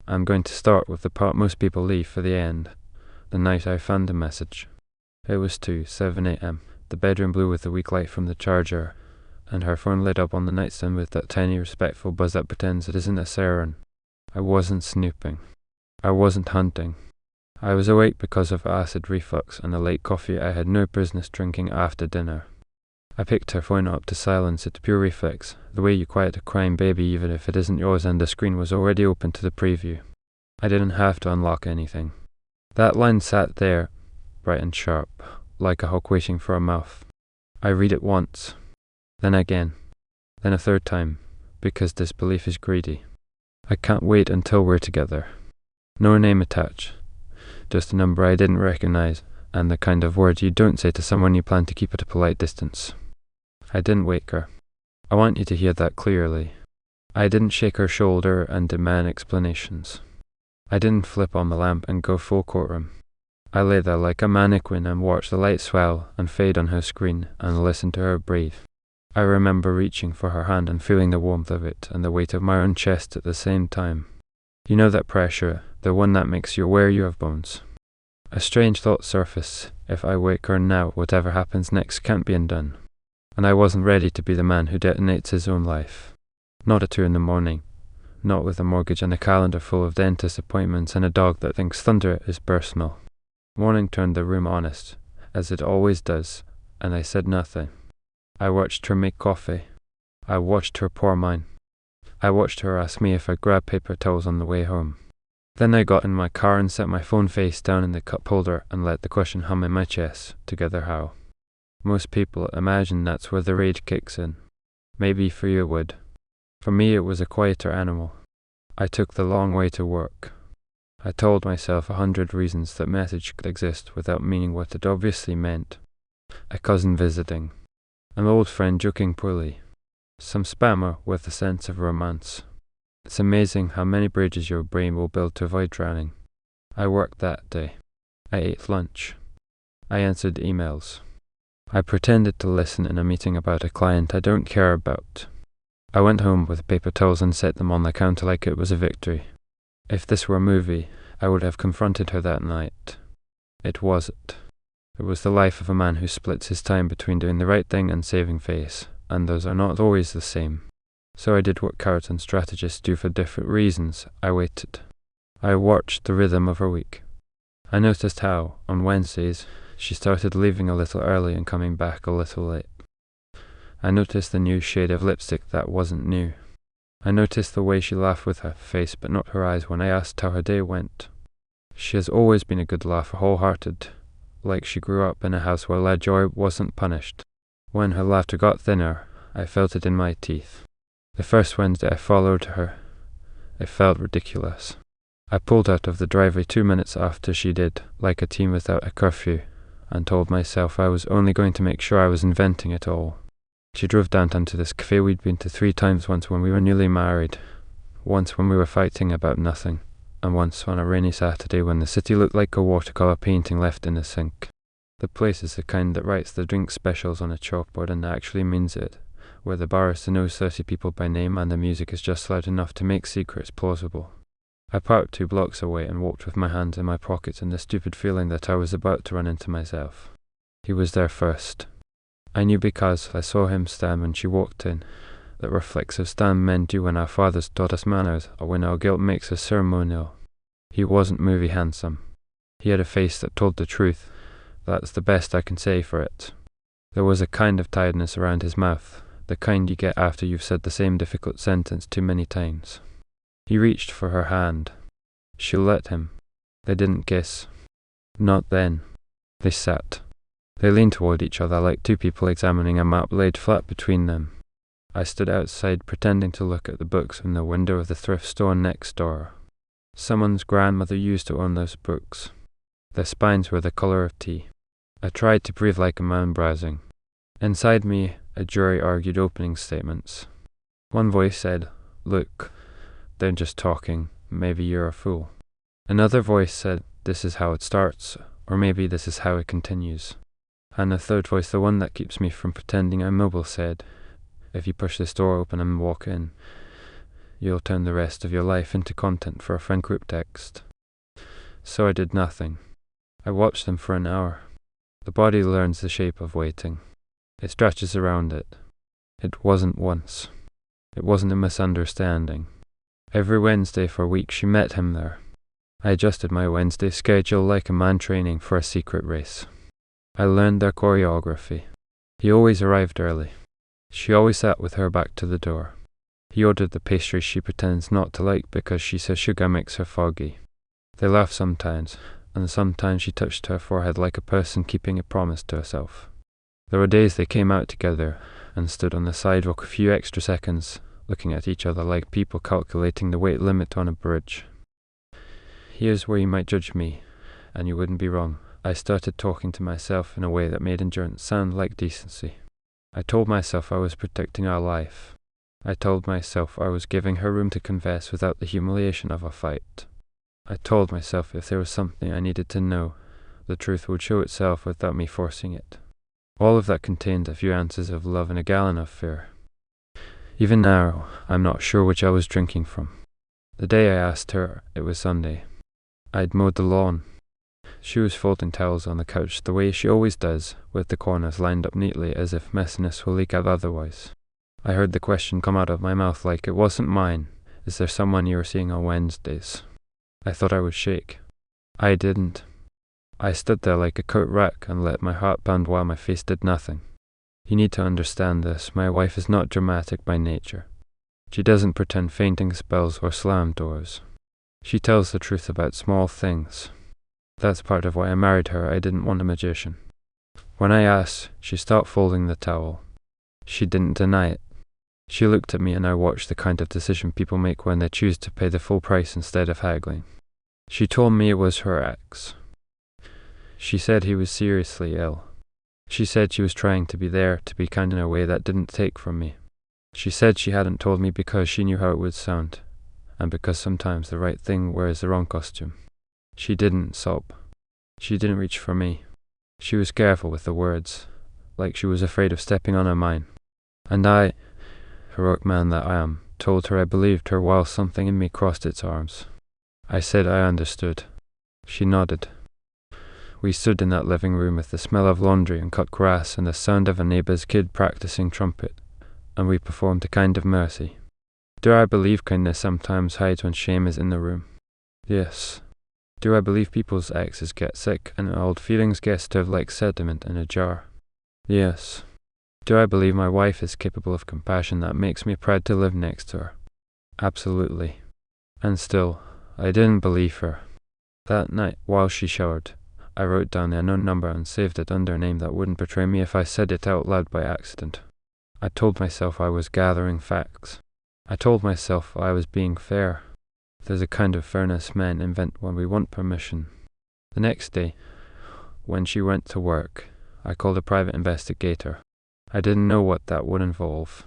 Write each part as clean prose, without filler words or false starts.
I'm going to start with the part most people leave for the end. The night I found the message. It was 2:07 a.m. The bedroom blew with the weak light from the charger, and her phone lit up on the nightstand with that tiny respectful buzz that pretends it isn't a siren. I wasn't snooping. I wasn't hunting. I was awake because of acid reflux and a late coffee I had no business drinking after dinner. I picked her phone up to silence it, pure reflex, the way you quiet a crying baby even if it isn't yours, and the screen was already open to the preview. I didn't have to unlock anything. That line sat there, bright and sharp, like a hawk waiting for a mouth. I read it once, then again, then a third time, because disbelief is greedy. I can't wait until we're together. No name attached, just a number I didn't recognize, and the kind of word you don't say to someone you plan to keep at a polite distance. I didn't wake her. I want you to hear that clearly. I didn't shake her shoulder and demand explanations. I didn't flip on the lamp and go full courtroom. I lay there like a mannequin and watched the light swell and fade on her screen and listened to her breathe. I remember reaching for her hand and feeling the warmth of it and the weight of my own chest at the same time. You know that pressure, the one that makes you aware you have bones. A strange thought surfaced. If I wake her now, whatever happens next can't be undone. And I wasn't ready to be the man who detonates his own life. Not at 2 a.m, not with a mortgage and a calendar full of dentist appointments and a dog that thinks thunder is personal. Morning turned the room honest, as it always does, and I said nothing. I watched her make coffee. I watched her pour mine. I watched her ask me if I grabbed paper towels on the way home. Then I got in my car and set my phone face down in the cup holder and let the question hum in my chest, together how. Most people imagine that's where the rage kicks in. Maybe for you it would. For me it was a quieter animal. I took the long way to work. I told myself 100 reasons that message could exist without meaning what it obviously meant. A cousin visiting. An old friend joking poorly. Some spammer with a sense of romance. It's amazing how many bridges your brain will build to avoid drowning. I worked that day. I ate lunch. I answered emails. I pretended to listen in a meeting about a client I don't care about. I went home with paper towels and set them on the counter like it was a victory. If this were a movie, I would have confronted her that night. It wasn't. It was the life of a man who splits his time between doing the right thing and saving face, and those are not always the same. So I did what cowards and strategists do for different reasons. I waited. I watched the rhythm of her week. I noticed how, on Wednesdays, she started leaving a little early and coming back a little late. I noticed the new shade of lipstick that wasn't new. I noticed the way she laughed with her face but not her eyes when I asked how her day went. She has always been a good laugher, wholehearted, like she grew up in a house where loud joy wasn't punished. When her laughter got thinner, I felt it in my teeth. The first Wednesday I followed her, it felt ridiculous. I pulled out of the driveway 2 minutes after she did, like a team without a curfew, and told myself I was only going to make sure I was inventing it all. She drove downtown to this cafe we'd been to 3 times, once when we were newly married, once when we were fighting about nothing, and once on a rainy Saturday when the city looked like a watercolour painting left in the sink. The place is the kind that writes the drink specials on a chalkboard and actually means it, where the barista knows 30 people by name and the music is just loud enough to make secrets plausible. I parked 2 blocks away and walked with my hands in my pockets and the stupid feeling that I was about to run into myself. He was there first. I knew because I saw him stand when she walked in, that reflexive stand men do when our fathers taught us manners or when our guilt makes us ceremonial. He wasn't movie handsome. He had a face that told the truth. That's the best I can say for it. There was a kind of tiredness around his mouth, the kind you get after you've said the same difficult sentence too many times. He reached for her hand. She let him. They didn't kiss. Not then. They sat. They leaned toward each other like 2 people examining a map laid flat between them. I stood outside pretending to look at the books in the window of the thrift store next door. Someone's grandmother used to own those books. Their spines were the colour of tea. I tried to breathe like a man browsing. Inside me, a jury argued opening statements. One voice said, "Look, they're just talking. Maybe you're a fool." Another voice said, "This is how it starts, or maybe this is how it continues." And a third voice, the one that keeps me from pretending I'm mobile, said, "If you push this door open and walk in, you'll turn the rest of your life into content for a friend group text. So I did nothing. I watched them for an hour. The body learns the shape of waiting. It stretches around it. It wasn't once. It wasn't a misunderstanding. Every Wednesday for weeks she met him there. I adjusted my Wednesday schedule like a man training for a secret race. I learned their choreography. He always arrived early. She always sat with her back to the door. He ordered the pastries she pretends not to like because she says sugar makes her foggy. They laughed sometimes, and sometimes she touched her forehead like a person keeping a promise to herself. There were days they came out together and stood on the sidewalk a few extra seconds, looking at each other like people calculating the weight limit on a bridge. Here's where you might judge me, and you wouldn't be wrong. I started talking to myself in a way that made endurance sound like decency. I told myself I was protecting our life. I told myself I was giving her room to confess without the humiliation of a fight. I told myself if there was something I needed to know, the truth would show itself without me forcing it. All of that contained a few ounces of love and a gallon of fear. Even now, I'm not sure which I was drinking from. The day I asked her, it was Sunday. I'd mowed the lawn. She was folding towels on the couch the way she always does, with the corners lined up neatly as if messiness will leak out otherwise. I heard the question come out of my mouth like it wasn't mine. Is there someone you were seeing on Wednesdays? I thought I would shake. I didn't. I stood there like a curt wreck and let my heart pound while my face did nothing. You need to understand this. My wife is not dramatic by nature. She doesn't pretend fainting spells or slam doors. She tells the truth about small things. That's part of why I married her. I didn't want a magician. When I asked, she stopped folding the towel. She didn't deny it. She looked at me and I watched the kind of decision people make when they choose to pay the full price instead of haggling. She told me it was her ex. She said he was seriously ill. She said she was trying to be there, to be kind in a way that didn't take from me. She said she hadn't told me because she knew how it would sound, and because sometimes the right thing wears the wrong costume. She didn't sob. She didn't reach for me. She was careful with the words, like she was afraid of stepping on a mine. And I, heroic man that I am, told her I believed her while something in me crossed its arms. I said I understood. She nodded. We stood in that living room with the smell of laundry and cut grass and the sound of a neighbour's kid practicing trumpet, and we performed a kind of mercy. Do I believe kindness sometimes hides when shame is in the room? Yes. Do I believe people's exes get sick and old feelings get stored like sediment in a jar? Yes. Do I believe my wife is capable of compassion that makes me proud to live next to her? Absolutely. And still, I didn't believe her. That night, while she showered, I wrote down the unknown number and saved it under a name that wouldn't betray me if I said it out loud by accident. I told myself I was gathering facts. I told myself I was being fair. There's a kind of fairness men invent when we want permission. The next day, when she went to work, I called a private investigator. I didn't know what that would involve.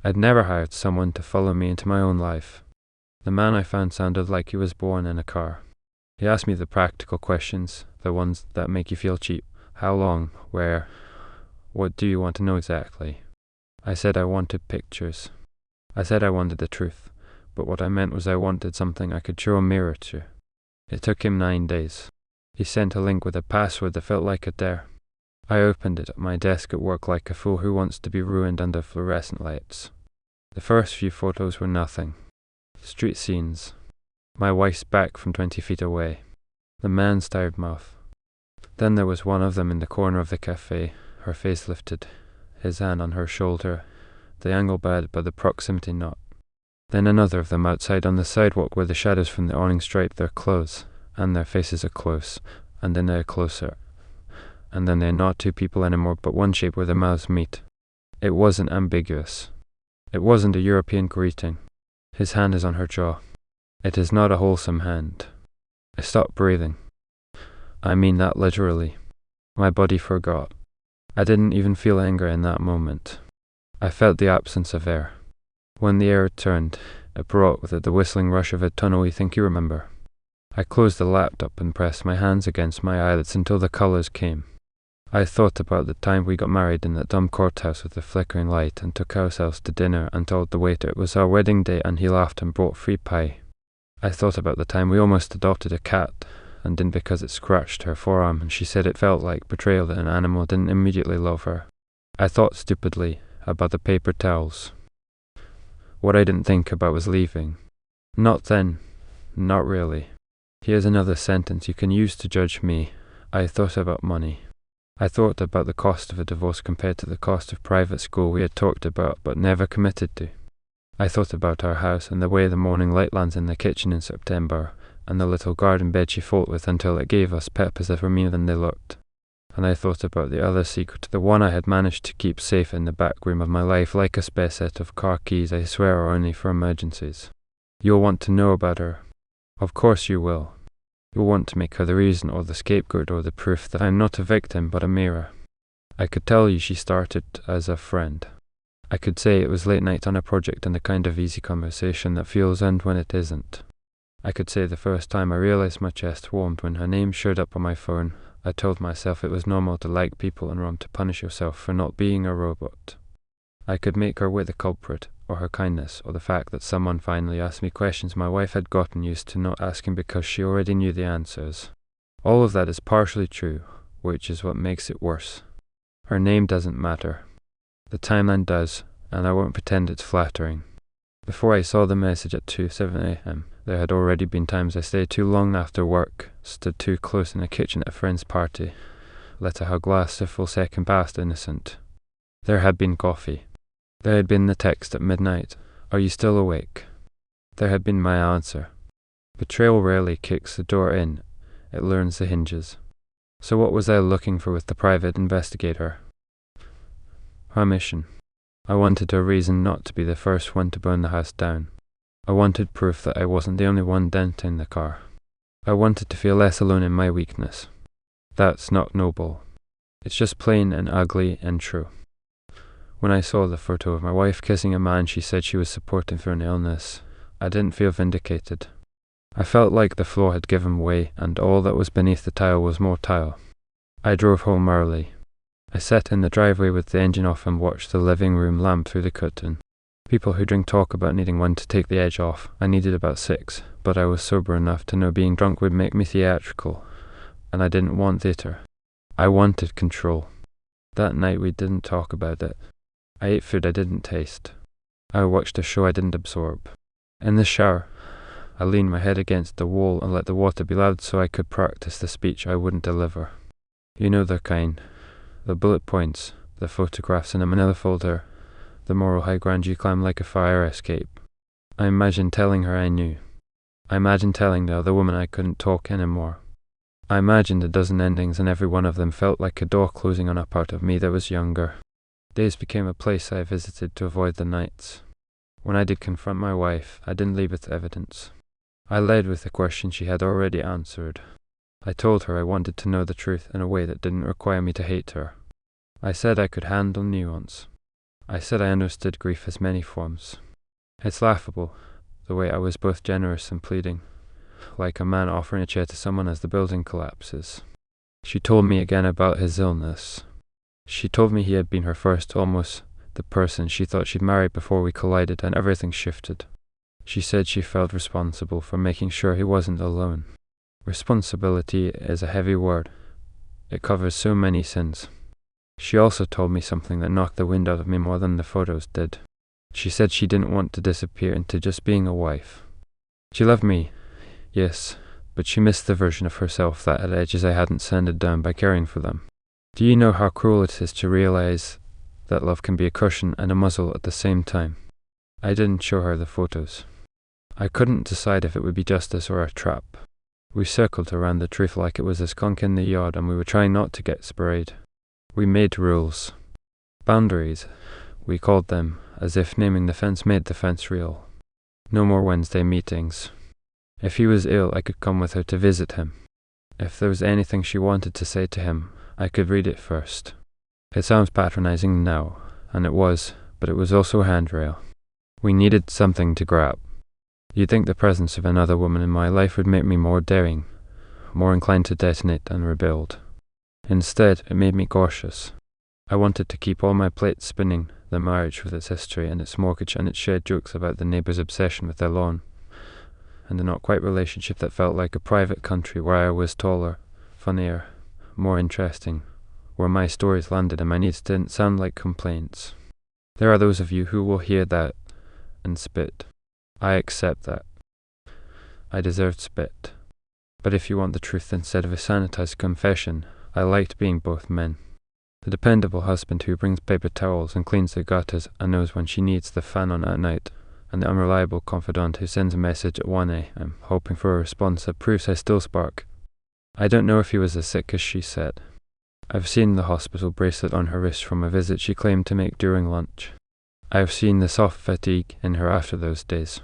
I'd never hired someone to follow me into my own life. The man I found sounded like he was born in a car. He asked me the practical questions, the ones that make you feel cheap. How long? Where? What do you want to know exactly? I said I wanted pictures. I said I wanted the truth, but what I meant was I wanted something I could show a mirror to. It took him 9 days. He sent a link with a password that felt like a dare. I opened it at my desk at work like a fool who wants to be ruined under fluorescent lights. The first few photos were nothing. Street scenes. My wife's back from 20 feet away. The man's tired mouth. Then there was one of them in the corner of the cafe, her face lifted, his hand on her shoulder, the angle bad by the proximity knot. Then another of them outside on the sidewalk where the shadows from the awning stripe their clothes, and their faces are close, and then they're closer. And then they're not two people anymore, but one shape where their mouths meet. It wasn't ambiguous. It wasn't a European greeting. His hand is on her jaw. It is not a wholesome hand. I stopped breathing. I mean that literally. My body forgot. I didn't even feel anger in that moment. I felt the absence of air. When the air returned, it brought with it the whistling rush of a tunnel you think you remember. I closed the laptop and pressed my hands against my eyelids until the colors came. I thought about the time we got married in that dumb courthouse with the flickering light and took ourselves to dinner and told the waiter it was our wedding day and he laughed and brought free pie. I thought about the time we almost adopted a cat and didn't because it scratched her forearm and she said it felt like betrayal that an animal didn't immediately love her. I thought stupidly about the paper towels. What I didn't think about was leaving. Not then. Not really. Here's another sentence you can use to judge me. I thought about money. I thought about the cost of a divorce compared to the cost of private school we had talked about but never committed to. I thought about our house and the way the morning light lands in the kitchen in September, and the little garden bed she fought with until it gave us peppers that were meaner than they looked. And I thought about the other secret, the one I had managed to keep safe in the back room of my life, like a spare set of car keys I swear are only for emergencies. You'll want to know about her. Of course you will. You'll want to make her the reason or the scapegoat or the proof that I'm not a victim but a mirror. I could tell you she started as a friend. I could say it was late night on a project and the kind of easy conversation that feels earned when it isn't. I could say the first time I realized my chest warmed when her name showed up on my phone, I told myself it was normal to like people and wrong to punish yourself for not being a robot. I could make her with the culprit, or her kindness, or the fact that someone finally asked me questions my wife had gotten used to not asking because she already knew the answers. All of that is partially true, which is what makes it worse. Her name doesn't matter. The timeline does, and I won't pretend it's flattering. Before I saw the message at 2:07 a.m., there had already been times I stayed too long after work, stood too close in a kitchen at a friend's party, let a hug last a full second past innocent. There had been coffee. There had been the text at midnight, "Are you still awake?" There had been my answer. Betrayal rarely kicks the door in, it learns the hinges. So what was I looking for with the private investigator? Her mission. I wanted a reason not to be the first one to burn the house down. I wanted proof that I wasn't the only one denting the car. I wanted to feel less alone in my weakness. That's not noble. It's just plain and ugly and true. When I saw the photo of my wife kissing a man she said she was supporting through an illness, I didn't feel vindicated. I felt like the floor had given way and all that was beneath the tile was more tile. I drove home early. I sat in the driveway with the engine off and watched the living room lamp through the curtain. People who drink talk about needing one to take the edge off. I needed about 6, but I was sober enough to know being drunk would make me theatrical, and I didn't want theatre. I wanted control. That night we didn't talk about it. I ate food I didn't taste. I watched a show I didn't absorb. In the shower, I leaned my head against the wall and let the water be loud so I could practice the speech I wouldn't deliver. You know the kind. The bullet points, the photographs in a manila folder, the moral high ground you climb like a fire escape. I imagined telling her I knew. I imagined telling the other woman I couldn't talk anymore. I imagined a dozen endings and every one of them felt like a door closing on a part of me that was younger. Days became a place I visited to avoid the nights. When I did confront my wife, I didn't lead with evidence. I led with a question she had already answered. I told her I wanted to know the truth in a way that didn't require me to hate her. I said I could handle nuance. I said I understood grief as many forms. It's laughable, the way I was both generous and pleading, like a man offering a chair to someone as the building collapses. She told me again about his illness. She told me he had been her first, almost the person she thought she'd married before we collided, and everything shifted. She said she felt responsible for making sure he wasn't alone. Responsibility is a heavy word. It covers so many sins. She also told me something that knocked the wind out of me more than the photos did. She said she didn't want to disappear into just being a wife. She loved me, yes, but she missed the version of herself that had edges I hadn't sanded down by caring for them. Do you know how cruel it is to realize that love can be a cushion and a muzzle at the same time? I didn't show her the photos. I couldn't decide if it would be justice or a trap. We circled around the truth like it was a skunk in the yard and we were trying not to get sprayed. We made rules. Boundaries, we called them, as if naming the fence made the fence real. No more Wednesday meetings. If he was ill, I could come with her to visit him. If there was anything she wanted to say to him, I could read it first. It sounds patronizing now, and it was, but it was also a handrail. We needed something to grab. You'd think the presence of another woman in my life would make me more daring, more inclined to detonate and rebuild. Instead, it made me cautious. I wanted to keep all my plates spinning, the marriage with its history and its mortgage and its shared jokes about the neighbour's obsession with their lawn, and the not-quite relationship that felt like a private country where I was taller, funnier, more interesting, where my stories landed and my needs didn't sound like complaints. There are those of you who will hear that and spit. I accept that. I deserved spit. But if you want the truth instead of a sanitized confession, I liked being both men. The dependable husband who brings paper towels and cleans the gutters and knows when she needs the fan on at night, and the unreliable confidant who sends a message at 1 a.m. hoping for a response that proves I still spark. I don't know if he was as sick as she said. I've seen the hospital bracelet on her wrist from a visit she claimed to make during lunch. I've seen the soft fatigue in her after those days.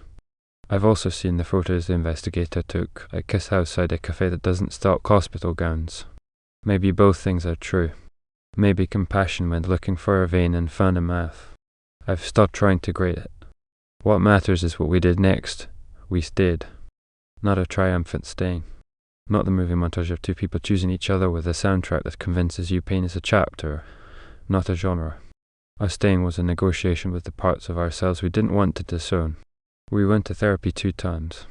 I've also seen the photos the investigator took at Kiss outside a cafe that doesn't stock hospital gowns. Maybe both things are true. Maybe compassion went looking for a vein and found a mouth. I've stopped trying to grade it. What matters is what we did next. We stayed. Not a triumphant staying. Not the movie montage of two people choosing each other with a soundtrack that convinces you pain is a chapter, not a genre. Our staying was a negotiation with the parts of ourselves we didn't want to disown. We went to therapy 2 times.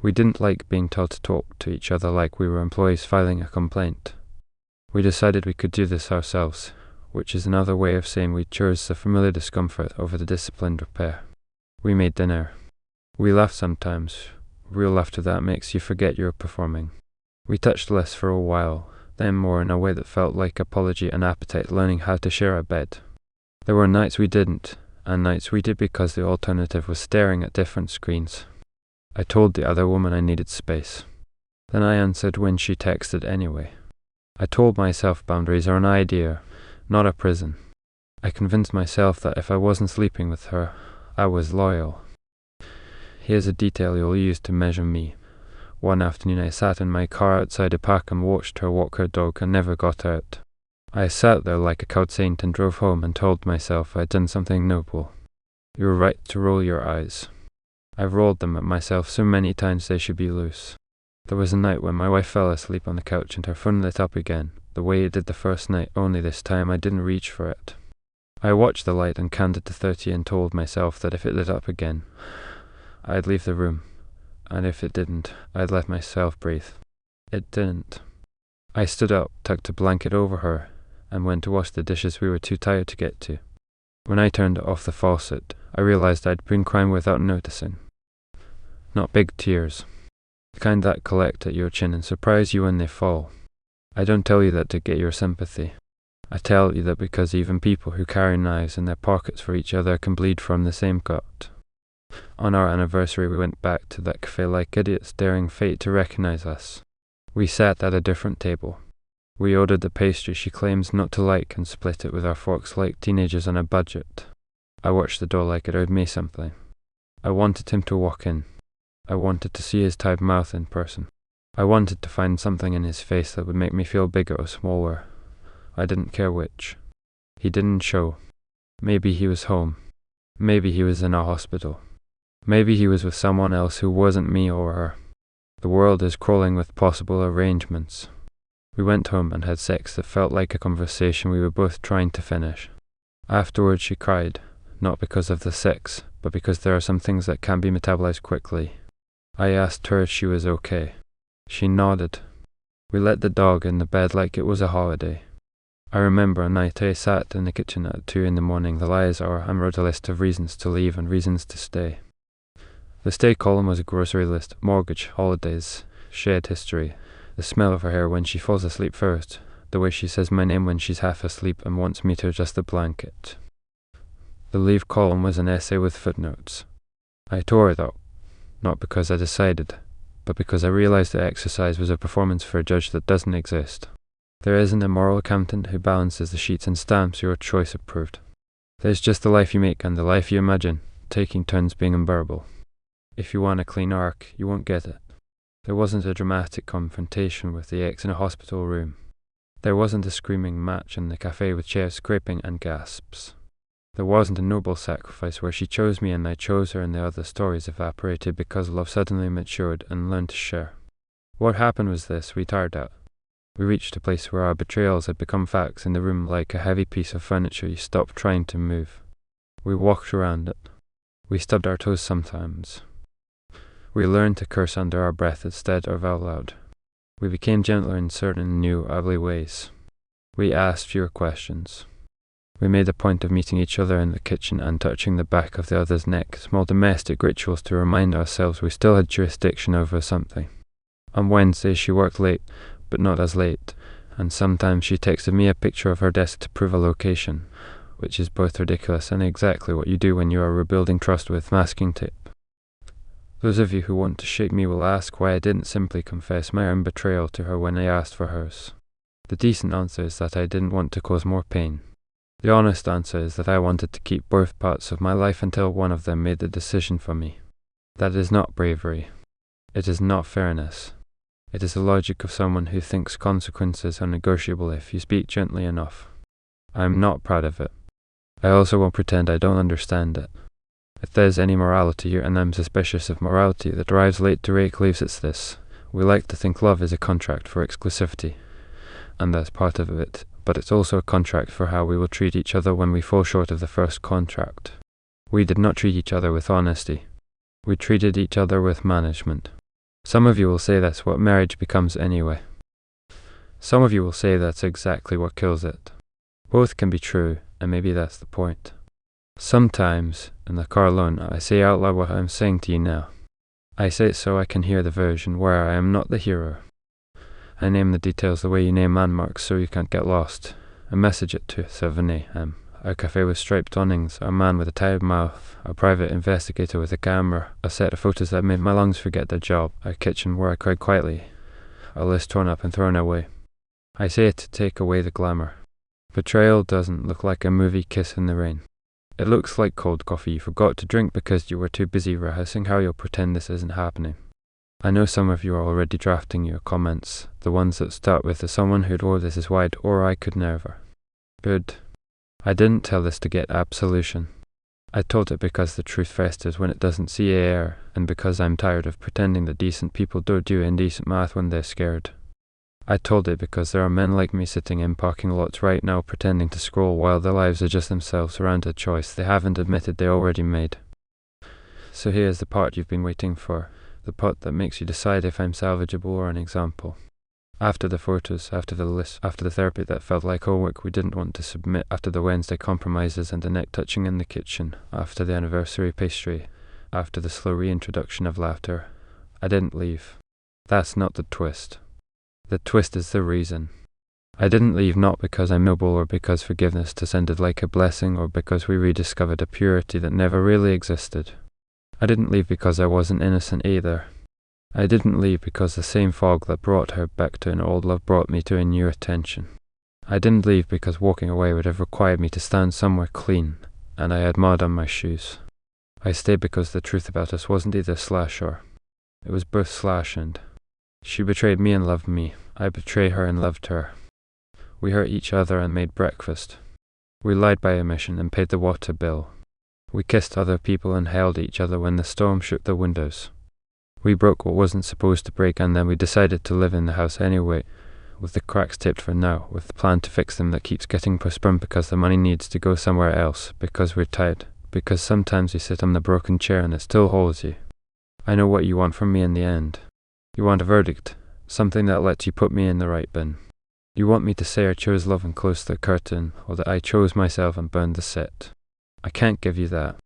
We didn't like being told to talk to each other like we were employees filing a complaint. We decided we could do this ourselves, which is another way of saying we chose the familiar discomfort over the disciplined repair. We made dinner. We laughed sometimes, real laughter that makes you forget you're performing. We touched less for a while, then more in a way that felt like apology and appetite learning how to share a bed. There were nights we didn't, and nights we did because the alternative was staring at different screens. I told the other woman I needed space. Then I answered when she texted anyway. I told myself boundaries are an idea, not a prison. I convinced myself that if I wasn't sleeping with her, I was loyal. Here's a detail you'll use to measure me. One afternoon I sat in my car outside a park and watched her walk her dog and never got out. I sat there like a cowed saint and drove home and told myself I'd done something noble. You were right to roll your eyes. I've rolled them at myself so many times they should be loose. There was a night when my wife fell asleep on the couch and her phone lit up again, the way it did the first night, only this time I didn't reach for it. I watched the light and counted to 30 and told myself that if it lit up again, I'd leave the room, and if it didn't, I'd let myself breathe. It didn't. I stood up, tucked a blanket over her, and went to wash the dishes we were too tired to get to. When I turned off the faucet, I realized I'd been crying without noticing. Not big tears. The kind that collect at your chin and surprise you when they fall. I don't tell you that to get your sympathy. I tell you that because even people who carry knives in their pockets for each other can bleed from the same cut. On our anniversary we went back to that cafe like idiots daring fate to recognize us. We sat at a different table. We ordered the pastry she claims not to like and split it with our forks like teenagers on a budget. I watched the door like it owed me something. I wanted him to walk in. I wanted to see his tight mouth in person. I wanted to find something in his face that would make me feel bigger or smaller. I didn't care which. He didn't show. Maybe he was home. Maybe he was in a hospital. Maybe he was with someone else who wasn't me or her. The world is crawling with possible arrangements. We went home and had sex that felt like a conversation we were both trying to finish. Afterwards she cried, not because of the sex, but because there are some things that can't be metabolized quickly. I asked her if she was okay. She nodded. We let the dog in the bed like it was a holiday. I remember a night I sat in the kitchen at 2 a.m, the lies hour, and wrote a list of reasons to leave and reasons to stay. The stay column was a grocery list, mortgage, holidays, shared history, the smell of her hair when she falls asleep first, the way she says my name when she's half asleep and wants me to adjust the blanket. The leave column was an essay with footnotes. I tore it up, not because I decided, but because I realized the exercise was a performance for a judge that doesn't exist. There isn't a moral accountant who balances the sheets and stamps your choice approved. There's just the life you make and the life you imagine, taking turns being unbearable. If you want a clean arc, you won't get it. There wasn't a dramatic confrontation with the ex in a hospital room. There wasn't a screaming match in the cafe with chairs scraping and gasps. There wasn't a noble sacrifice where she chose me and I chose her and the other stories evaporated because love suddenly matured and learned to share. What happened was this: we tired out. We reached a place where our betrayals had become facts in the room, like a heavy piece of furniture you stopped trying to move. We walked around it. We stubbed our toes sometimes. We learned to curse under our breath instead of out loud. We became gentler in certain new, ugly ways. We asked fewer questions. We made a point of meeting each other in the kitchen and touching the back of the other's neck, small domestic rituals to remind ourselves we still had jurisdiction over something. On Wednesday she worked late, but not as late, and sometimes she texted me a picture of her desk to prove a location, which is both ridiculous and exactly what you do when you are rebuilding trust with masking tape. Those of you who want to shake me will ask why I didn't simply confess my own betrayal to her when I asked for hers. The decent answer is that I didn't want to cause more pain. The honest answer is that I wanted to keep both parts of my life until one of them made the decision for me. That is not bravery. It is not fairness. It is the logic of someone who thinks consequences are negotiable if you speak gently enough. I am not proud of it. I also won't pretend I don't understand it. If there's any morality here, and I'm suspicious of morality that arrives late to rake leaves, it's this. We like to think love is a contract for exclusivity, and that's part of it, but it's also a contract for how we will treat each other when we fall short of the first contract. We did not treat each other with honesty. We treated each other with management. Some of you will say that's what marriage becomes anyway. Some of you will say that's exactly what kills it. Both can be true, and maybe that's the point. Sometimes, in the car alone, I say out loud what I'm saying to you now. I say it so I can hear the version where I am not the hero. I name the details the way you name landmarks so you can't get lost. I message it to 7 a.m. A cafe with striped awnings, a man with a tired mouth, a private investigator with a camera, a set of photos that made my lungs forget their job, a kitchen where I cried quietly, a list torn up and thrown away. I say it to take away the glamour. Betrayal doesn't look like a movie kiss in the rain. It looks like cold coffee you forgot to drink because you were too busy rehearsing how you'll pretend this isn't happening. I know some of you are already drafting your comments, the ones that start with someone who'd or this is wide or I could never. Good. I didn't tell this to get absolution. I told it because the truth festers when it doesn't see air, and because I'm tired of pretending that decent people don't do indecent math when they're scared. I told it because there are men like me sitting in parking lots right now pretending to scroll while their lives adjust themselves around a choice they haven't admitted they already made. So here's the part you've been waiting for, the part that makes you decide if I'm salvageable or an example. After the photos, after the list, after the therapy that felt like homework we didn't want to submit, after the Wednesday compromises and the neck touching in the kitchen, after the anniversary pastry, after the slow reintroduction of laughter, I didn't leave. That's not the twist. The twist is the reason. I didn't leave not because I'm noble or because forgiveness descended like a blessing or because we rediscovered a purity that never really existed. I didn't leave because I wasn't innocent either. I didn't leave because the same fog that brought her back to an old love brought me to a new attention. I didn't leave because walking away would have required me to stand somewhere clean, and I had mud on my shoes. I stayed because the truth about us wasn't either slash or. It was both slash and. She betrayed me and loved me. I betrayed her and loved her. We hurt each other and made breakfast. We lied by omission and paid the water bill. We kissed other people and held each other when the storm shook the windows. We broke what wasn't supposed to break, and then we decided to live in the house anyway, with the cracks taped for now, with the plan to fix them that keeps getting postponed because the money needs to go somewhere else, because we're tired, because sometimes you sit on the broken chair and it still holds you. I know what you want from me in the end. You want a verdict, something that lets you put me in the right bin. You want me to say I chose love and closed the curtain, or that I chose myself and burned the set. I can't give you that.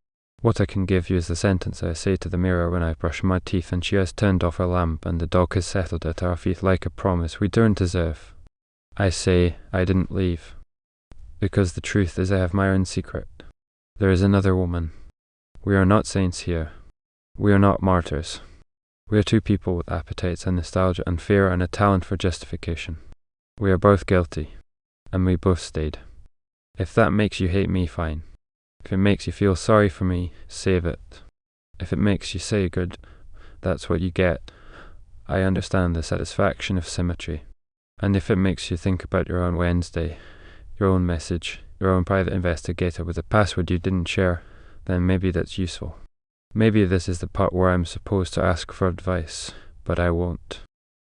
What I can give you is the sentence I say to the mirror when I brush my teeth and she has turned off her lamp and the dog has settled at our feet like a promise we don't deserve. I say I didn't leave. Because the truth is I have my own secret. There is another woman. We are not saints here. We are not martyrs. We are two people with appetites and nostalgia and fear and a talent for justification. We are both guilty. And we both stayed. If that makes you hate me, fine. If it makes you feel sorry for me, save it. If it makes you say good, that's what you get. I understand the satisfaction of symmetry. And if it makes you think about your own Wednesday, your own message, your own private investigator with a password you didn't share, then maybe that's useful. Maybe this is the part where I'm supposed to ask for advice, but I won't.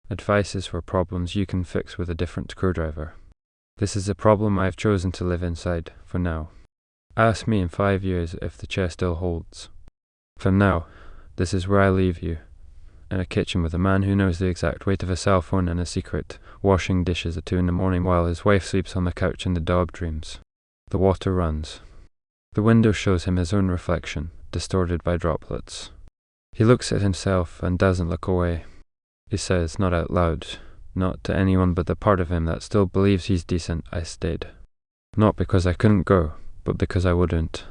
Advices for problems you can fix with a different screwdriver. This is a problem I have chosen to live inside, for now. Ask me in 5 years if the chair still holds. For now, this is where I leave you. In a kitchen with a man who knows the exact weight of a cell phone and a secret, washing dishes at 2 in the morning while his wife sleeps on the couch and the dog dreams. The water runs. The window shows him his own reflection, distorted by droplets. He looks at himself and doesn't look away. He says, not out loud, not to anyone but the part of him that still believes he's decent, I stayed. Not because I couldn't go, but because I wouldn't.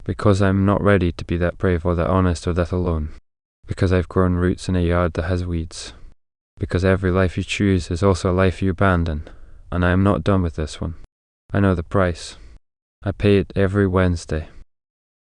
Because I'm not ready to be that brave or that honest or that alone. Because I've grown roots in a yard that has weeds. Because every life you choose is also a life you abandon, and I am not done with this one. I know the price. I pay it every Wednesday.